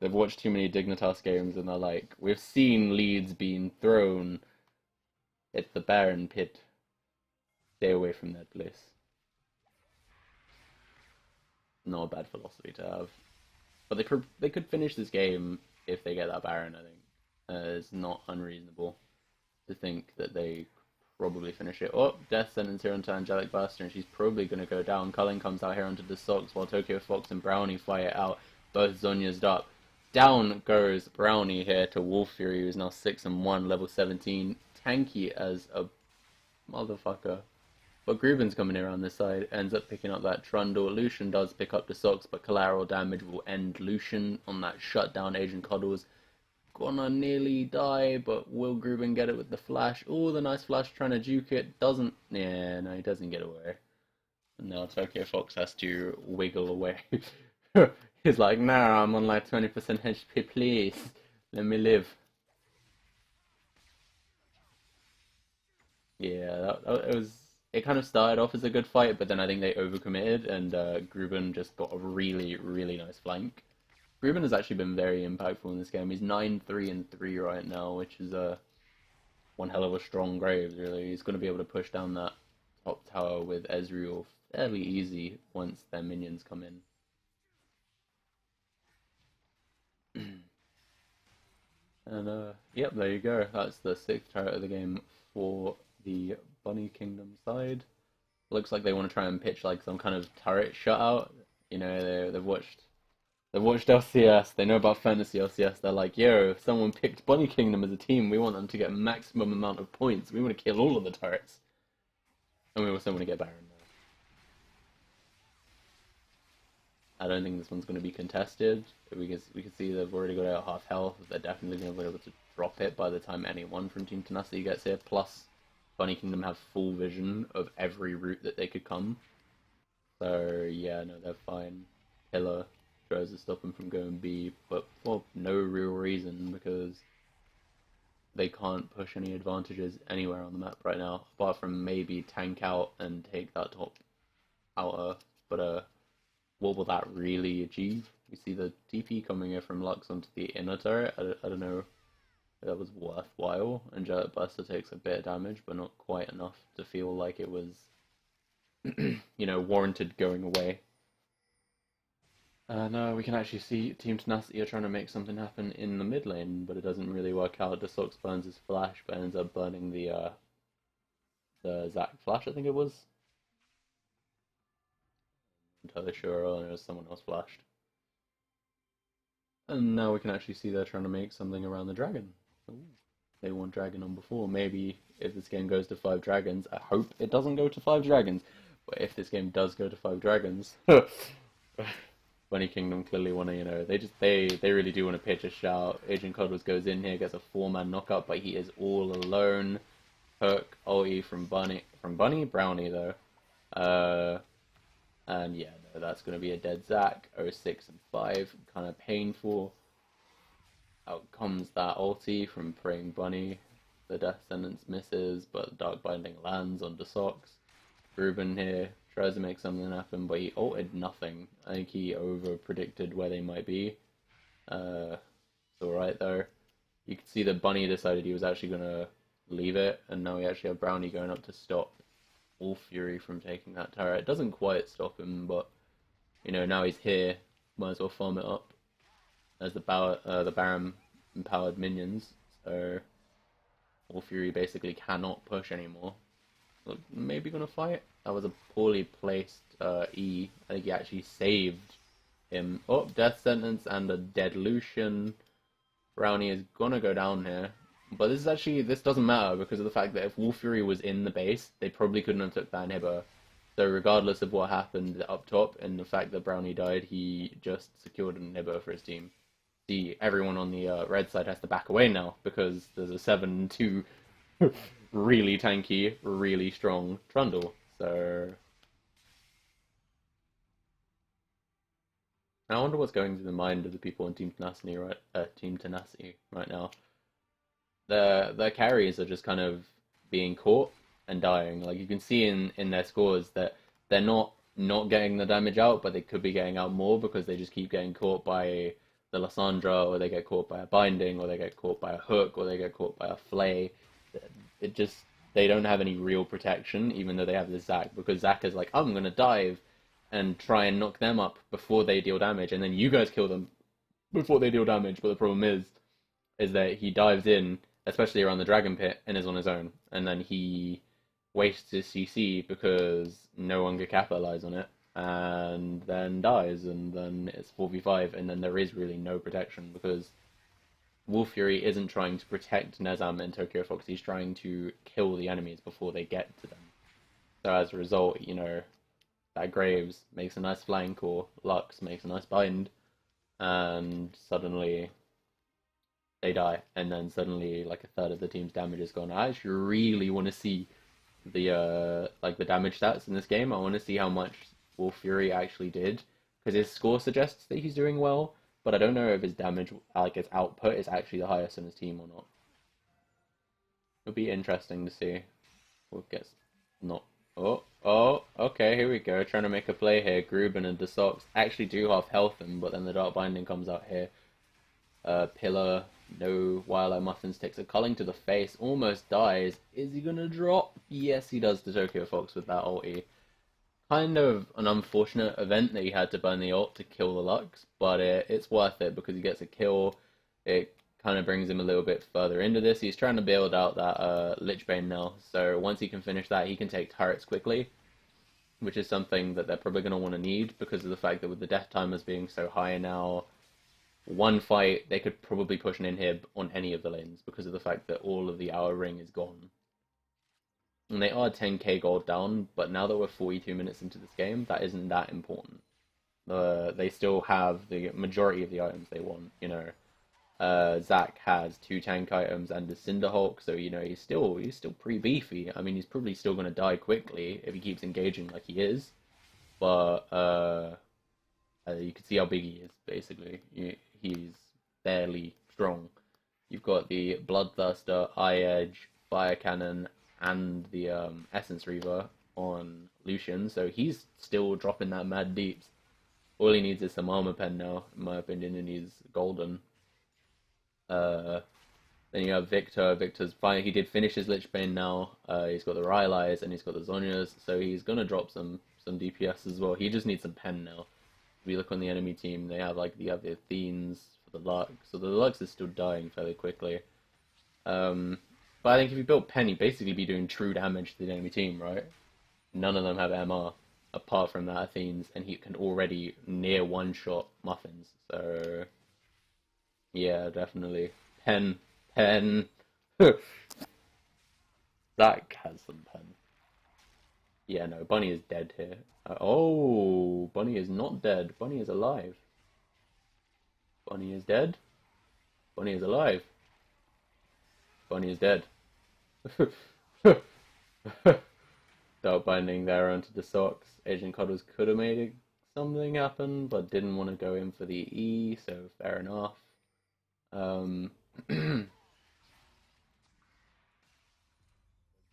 watched too many Dignitas games and they're like, we've seen leads being thrown. It's the Baron pit. Stay away from that place. Not a bad philosophy to have. But they could finish this game if they get that Baron, I think. It's not unreasonable to think that they probably finish it. Oh, death sentence here onto Angelic Buster, and she's probably going to go down. Cullen comes out here onto the Sox while Tokyo Fox and Brownie fight it out. Both Zhonya's up. Down goes Brownie here to Wolf Fury, who's now 6-1, level 17. Tanky as a motherfucker. But Gruben's coming around this side, ends up picking up that Trundle. Lucian does pick up the Sox, but collateral damage will end Lucian on that shutdown. Agent Cuddles gonna nearly die, but will Gruben get it with the flash? Oh, the nice flash trying to juke it. Doesn't. Yeah, no, he doesn't get away. And now Tokyo Fox has to wiggle away. He's like, nah, I'm on like 20% HP, please. Let me live. Yeah, it was. It kind of started off as a good fight, but then I think they overcommitted, and Gruben just got a really, really nice flank. Gruben has actually been very impactful in this game. He's 9-3-3 right now, which is one hell of a strong Graves, really. He's going to be able to push down that top tower with Ezreal fairly easy once their minions come in. And yep, there you go. That's the 6th turret of the game for the Bunny Kingdom side. Looks like they want to try and pitch like some kind of turret shutout. You know, they've watched LCS. They know about fantasy LCS. They're like, yo, if someone picked Bunny Kingdom as a team, we want them to get maximum amount of points. We want to kill all of the turrets, and we also want to get Baron. I don't think this one's going to be contested. We can see they've already got out half health. They're definitely going to be able to drop it by the time anyone from Team Tenacity gets here. Plus Bunny Kingdom have full vision of every route that they could come. So yeah, no, they're fine. Pillar tries to stop them from going B, but for no real reason because they can't push any advantages anywhere on the map right now, apart from maybe tank out and take that top outer. But what will that really achieve? We see the TP coming in from Lux onto the inner turret. I don't know if that was worthwhile, and Jet Buster takes a bit of damage, but not quite enough to feel like it was, warranted going away. No, we can actually see Team Tenacity are trying to make something happen in the mid lane, but it doesn't really work out. Desox burns his flash, but ends up burning the Zac flash, I think it was. I'm not entirely sure, or there's someone else flashed. And now we can actually see they're trying to make something around the dragon. Ooh, they want dragon on before. Maybe if this game goes to 5 dragons, I hope it doesn't go to 5 dragons, but if this game does go to 5 dragons, Bunny Kingdom clearly want to, they really do want to pitch a shout. Agent Cuddles goes in here, gets a 4-man knockup, but he is all alone. Hook, ulti from Bunny, Brownie though. And yeah, no, that's going to be a dead Zac. 06 and 5, kind of painful. Out comes that ulti from Praying Bunny. The Death Sentence misses, but Dark Binding lands on Desox. Ruben here tries to make something happen, but he ulted nothing. I think he over predicted where they might be. It's alright though. You can see that Bunny decided he was actually going to leave it, and now we actually have Brownie going up to stop Wolf Fury from taking that turret. It doesn't quite stop him, but now he's here, might as well farm it up as the Baron empowered minions. So Wolf Fury basically cannot push anymore. Look, maybe gonna fight. That was a poorly placed E. I think he actually saved him. Oh, Death Sentence and a dead Lucian. Brownie is gonna go down here. But this doesn't matter because of the fact that if Wolf Fury was in the base, they probably couldn't have took that inhibitor. So regardless of what happened up top and the fact that Brownie died, he just secured an inhibitor for his team. See, everyone on the red side has to back away now because there's a 7-2 really tanky, really strong Trundle. So I wonder what's going through the mind of the people on Team Tenacity right now. Their carries are just kind of being caught and dying. Like you can see in their scores that they're not getting the damage out, but they could be getting out more because they just keep getting caught by the Lysandra, or they get caught by a binding, or they get caught by a hook, or they get caught by a flay. They don't have any real protection, even though they have the Zac, because Zac is like, I'm gonna dive and try and knock them up before they deal damage, and then you guys kill them before they deal damage. But the problem is that he dives in, especially around the Dragon Pit, and is on his own, and then he wastes his CC because no one can capitalize on it, and then dies, and then it's 4v5, and then there is really no protection because Wolf Fury isn't trying to protect Nezam and Tokyo Fox, he's trying to kill the enemies before they get to them. So as a result, that Graves makes a nice flank, or Lux makes a nice bind, and suddenly they die, and then suddenly like a third of the team's damage is gone. I actually really want to see the the damage stats in this game. I want to see how much Wolf Fury actually did, because his score suggests that he's doing well, but I don't know if his damage, his output, is actually the highest in his team or not. It'll be interesting to see. We'll get not. Oh, okay, here we go. Trying to make a play here. Gruben and Desox actually do half health him, but then the Dark Binding comes out here. Pillar, no, Wildlife Muffins takes a culling to the face, almost dies. Is he gonna drop? Yes, he does to Tokyo Fox with that ulti. Kind of an unfortunate event that he had to burn the ult to kill the Lux, but it's worth it because he gets a kill. It kind of brings him a little bit further into this. He's trying to build out that Lichbane now, so once he can finish that, he can take turrets quickly, which is something that they're probably going to want to need because of the fact that with the death timers being so high now, one fight, they could probably push an inhib on any of the lanes because of the fact that all of the hour ring is gone. And they are 10k gold down, but now that we're 42 minutes into this game, that isn't that important. They still have the majority of the items they want, Zach has 2 tank items and a Cinderhulk, so you know he's still pretty beefy. I mean, he's probably still gonna die quickly if he keeps engaging like he is, but you can see how big he is. Basically, he's fairly strong. You've got the Bloodthirster, Eye Edge, Fire Cannon, and the Essence Reaver on Lucian, so he's still dropping that mad deeps. All he needs is some armor pen now, in my opinion, and he's golden. Uh, then you have Victor. Victor's fine. He did finish his Lich Bane now. He's got the Rylai's and he's got the Zhonya's, so he's gonna drop some DPS as well. He just needs some pen now. If we look on the enemy team, they have like the Athenes for the Lux, so the Lux is still dying fairly quickly. But I think if you build pen, you basically be doing true damage to the enemy team, right? None of them have MR apart from that Athenes, and he can already near one-shot Muffins. So yeah, definitely pen, pen. Zach has some pen. Yeah, no, Bunny is dead here. Oh, Bunny is not dead. Bunny is alive. Bunny is dead. Bunny is alive. Bunny is dead. Dark binding there onto the socks. Agent Cuddles could have made something happen, but didn't want to go in for the E, so fair enough.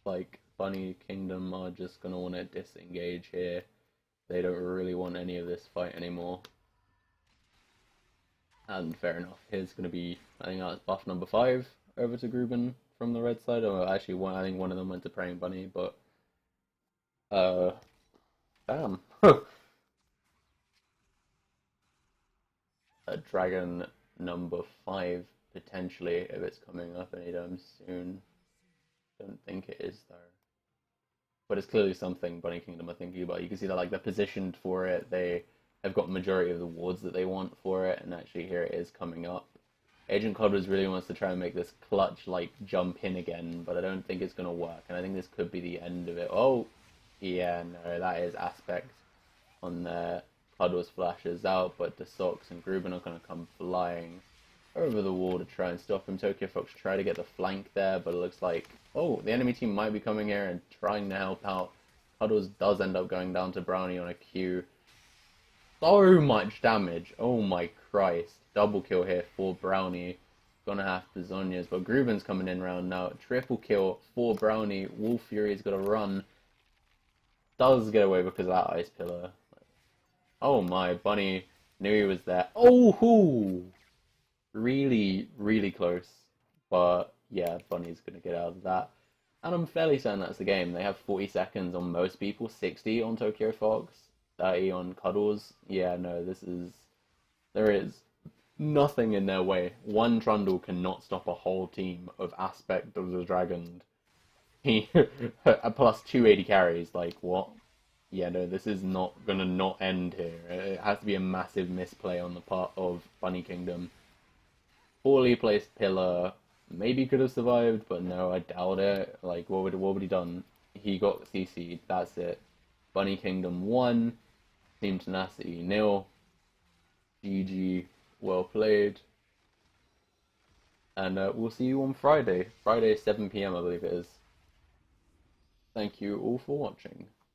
Like Bunny Kingdom are just gonna want to disengage here. They don't really want any of this fight anymore. And fair enough. Here's gonna be, I think that's buff number 5 over to Gruben from the red side. Or actually, I think one of them went to Praying Bunny, but damn. A dragon number 5 potentially if it's coming up anytime soon. Don't think it is though. But it's clearly something Bunny Kingdom are thinking about. You can see that like they're positioned for it. They have got majority of the wards that they want for it, and actually here it is coming up. Agent Codders really wants to try and make this clutch like jump in again, but I don't think it's gonna work. And I think this could be the end of it. Oh, yeah, no, that is aspect on there. Cuddles flashes out, but the Socks and Gruben are gonna come flying over the wall to try and stop him. Tokyo Fox try to get the flank there, but it looks like, oh, the enemy team might be coming here and trying to help out. Cuddles does end up going down to Brownie on a Q. So much damage. Oh my Christ. Double kill here for Brownie. Gonna have the Zhonya's, but Gruben's coming in round now. Triple kill for Brownie. Wolf Fury's got to run. Does get away because of that Ice Pillar. Oh my, Bunny knew he was there. Oh, hoo! Really, really close. But yeah, Bunny's going to get out of that. And I'm fairly certain that's the game. They have 40 seconds on most people, 60 on Tokyo Fox, 30 on Cuddles. Yeah, no, there is nothing in their way. One Trundle cannot stop a whole team of Aspect of the Dragon. He, plus 280 carries, like what? Yeah, no, this is not going to not end here. It has to be a massive misplay on the part of Bunny Kingdom. Poorly placed pillar, maybe could have survived, but no, I doubt it. Like, what would he done? He got CC'd, that's it. Bunny Kingdom 1, Team Tenacity 0. GG, well played. And we'll see you on Friday. Friday, 7 PM, I believe it is. Thank you all for watching.